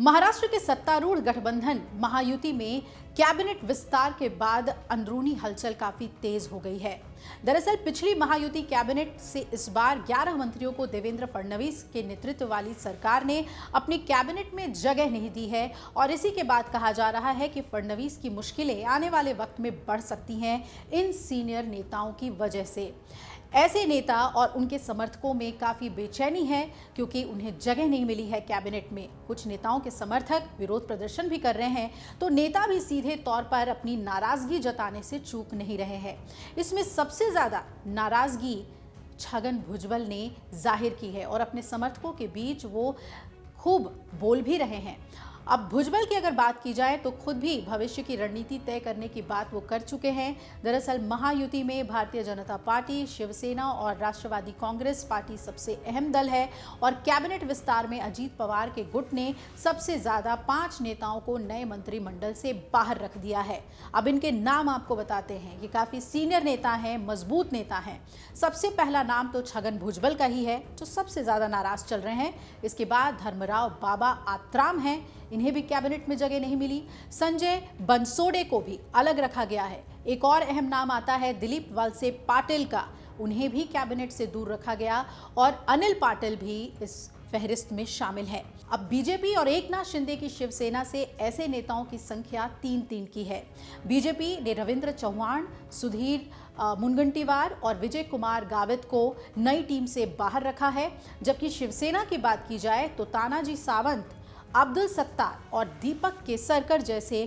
महाराष्ट्र के सत्तारूढ़ गठबंधन महायुति में कैबिनेट विस्तार के बाद अंदरूनी हलचल काफी तेज हो गई है। दरअसल पिछली महायुति कैबिनेट से इस बार 11 मंत्रियों को देवेंद्र फडणवीस के नेतृत्व वाली सरकार ने अपनी कैबिनेट में जगह नहीं दी है और इसी के बाद कहा जा रहा है कि फडणवीस की मुश्किलें आने वाले वक्त में बढ़ सकती हैं इन सीनियर नेताओं की वजह से। ऐसे नेता और उनके समर्थकों में काफी बेचैनी है क्योंकि उन्हें जगह नहीं मिली है कैबिनेट में। कुछ नेताओं के समर्थक विरोध प्रदर्शन भी कर रहे हैं तो नेता भी सीधे तौर पर अपनी नाराजगी जताने से चूक नहीं रहे हैं। इसमें सबसे ज्यादा नाराजगी छगन भुजबल ने जाहिर की है और अपने समर्थकों के बीच वो खूब बोल भी रहे हैं। अब भुजबल की अगर बात की जाए तो खुद भी भविष्य की रणनीति तय करने की बात वो कर चुके हैं। दरअसल महायुति में भारतीय जनता पार्टी, शिवसेना और राष्ट्रवादी कांग्रेस पार्टी सबसे अहम दल है और कैबिनेट विस्तार में अजीत पवार के गुट ने सबसे ज्यादा 5 नेताओं को नए मंत्रिमंडल से बाहर रख दिया है। अब इनके नाम आपको बताते हैं। ये काफी सीनियर नेता हैं, मजबूत नेता हैं। सबसे पहला नाम तो छगन भुजबल का ही है जो सबसे ज्यादा नाराज चल रहे हैं। इसके बाद धर्मराव बाबा आत्राम हैं, इन्हें भी कैबिनेट में जगह नहीं मिली। संजय बनसोडे को भी अलग रखा गया है। एक और अहम नाम आता है दिलीप वलसे पाटिल का, उन्हें भी कैबिनेट से दूर रखा गया और अनिल पाटिल भी इस फहरिस्त में शामिल है। अब बीजेपी और एकनाथ शिंदे की शिवसेना से ऐसे नेताओं की संख्या 3 की है। बीजेपी ने रविंद्र चौहान, सुधीर मुनगंटीवार और विजय कुमार गावित को नई टीम से बाहर रखा है, जबकि शिवसेना की बात की जाए तो तानाजी सावंत, अब्दुल सत्तार और दीपक केसरकर जैसे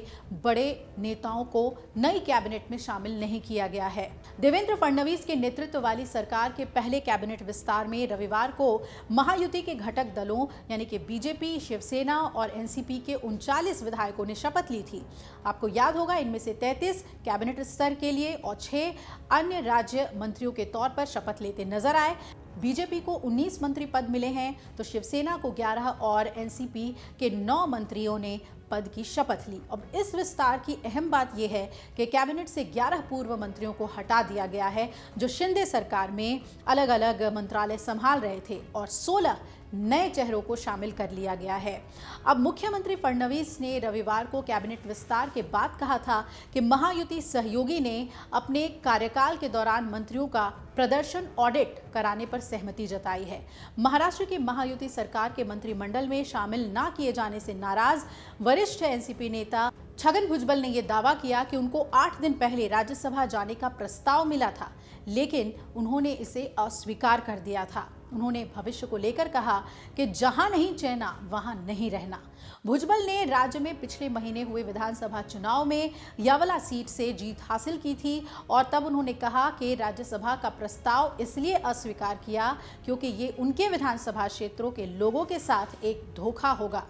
बड़े नेताओं को नई कैबिनेट में शामिल नहीं किया गया है। देवेंद्र फडणवीस के नेतृत्व वाली सरकार के पहले कैबिनेट विस्तार में रविवार को महायुति के घटक दलों यानी कि बीजेपी, शिवसेना और एनसीपी के 39 विधायकों ने शपथ ली थी। आपको याद होगा इनमें से 33 कैबिनेट स्तर के लिए और 6 अन्य राज्य मंत्रियों के तौर पर शपथ लेते नजर आए। बीजेपी को 19 मंत्री पद मिले हैं तो शिवसेना को 11 और एनसीपी के 9 मंत्रियों ने पद की शपथ ली। अब इस विस्तार की अहम बात यह है कि कैबिनेट से 11 पूर्व मंत्रियों को हटा दिया गया है जो शिंदे सरकार में अलग अलग मंत्रालय संभाल रहे थे और 16 नए चेहरों को शामिल कर लिया गया है। अब मुख्यमंत्री फडणवीस ने रविवार को कैबिनेट विस्तार के बाद कहा था कि महायुति सहयोगी ने अपने कार्यकाल के दौरान मंत्रियों का प्रदर्शन ऑडिट कराने पर सहमति जताई है। महाराष्ट्र की महायुति सरकार के मंत्रिमंडल में शामिल न किए जाने से नाराज वरिष्ठ एनसीपी नेता छगन भुजबल ने यह दावा किया कि उनको 8 दिन पहले राज्यसभा जाने का प्रस्ताव मिला था, लेकिन उन्होंने इसे अस्वीकार कर दिया था। उन्होंने भविष्य को लेकर कहा कि जहां नहीं चैना वहां नहीं रहना। भुजबल ने राज्य में पिछले महीने हुए विधानसभा चुनाव में यावला सीट से जीत हासिल की थी और तब उन्होंने कहा कि राज्यसभा का प्रस्ताव इसलिए अस्वीकार किया क्योंकि ये उनके विधानसभा क्षेत्रों के लोगों के साथ एक धोखा होगा।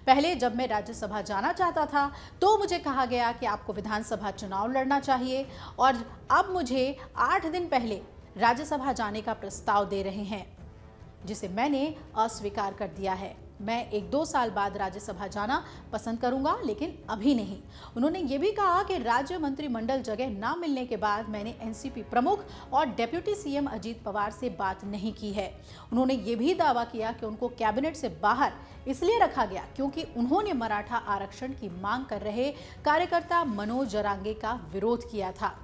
पहले जब मैं राज्यसभा जाना चाहता था तो मुझे कहा गया कि आपको विधानसभा चुनाव लड़ना चाहिए और अब मुझे 8 दिन पहले राज्यसभा जाने का प्रस्ताव दे रहे हैं जिसे मैंने अस्वीकार कर दिया है। मैं 1-2 साल बाद राज्यसभा जाना पसंद करूंगा, लेकिन अभी नहीं। उन्होंने ये भी कहा कि राज्य मंत्रिमंडल जगह ना मिलने के बाद मैंने एनसीपी प्रमुख और डेप्यूटी सीएम अजीत पवार से बात नहीं की है। उन्होंने ये भी दावा किया कि उनको कैबिनेट से बाहर इसलिए रखा गया क्योंकि उन्होंने मराठा आरक्षण की मांग कर रहे कार्यकर्ता मनोज जरांगे का विरोध किया था।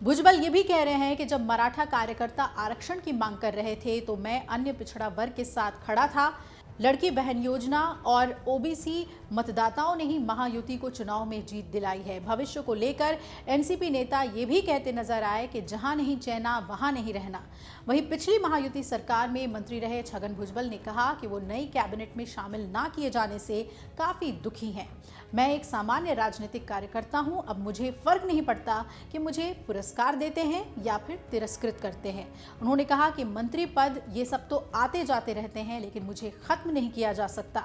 भुजबल ये भी कह रहे हैं कि जब मराठा कार्यकर्ता आरक्षण की मांग कर रहे थे तो मैं अन्य पिछड़ा वर्ग के साथ खड़ा था। लड़की बहन योजना और ओबीसी मतदाताओं ने ही महायुति को चुनाव में जीत दिलाई है। भविष्य को लेकर एनसीपी नेता ये भी कहते नजर आए कि जहां नहीं चैना वहां नहीं रहना। वहीं पिछली महायुति सरकार में मंत्री रहे छगन भुजबल ने कहा कि वो नई कैबिनेट में शामिल ना किए जाने से काफी दुखी हैं। मैं एक सामान्य राजनीतिक कार्यकर्ता हूं, अब मुझे फर्क नहीं पड़ता कि मुझे पुरस्कार देते हैं या फिर तिरस्कृत करते हैं। उन्होंने कहा कि मंत्री पद ये सब तो आते जाते रहते हैं लेकिन मुझे खत्म नहीं किया जा सकता।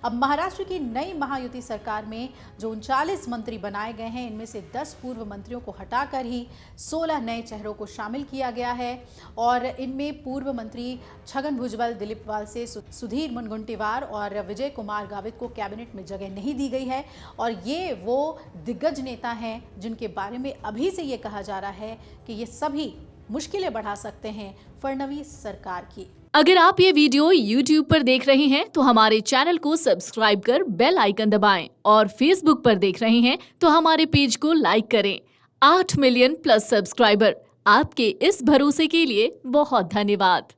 अब महाराष्ट्र की नई महायुति सरकार में जो 39 मंत्री बनाए गए हैं इनमें से 10 पूर्व मंत्रियों को हटाकर ही 16 नए चेहरों को शामिल किया गया है और इनमें पूर्व मंत्री छगन भुजबल, दिलीप वलसे, सुधीर मुनगंटीवार और विजय कुमार गावित को कैबिनेट में जगह नहीं दी गई है और ये वो दिग्गज नेता हैं जिनके बारे में अभी से ये कहा जा रहा है कि ये सभी मुश्किलें बढ़ा सकते हैं फडणवीस सरकार की। अगर आप ये वीडियो YouTube पर देख रहे हैं तो हमारे चैनल को सब्सक्राइब कर बेल आइकन दबाएं और Facebook पर देख रहे हैं तो हमारे पेज को लाइक करें। 8 मिलियन प्लस सब्सक्राइबर, आपके इस भरोसे के लिए बहुत धन्यवाद।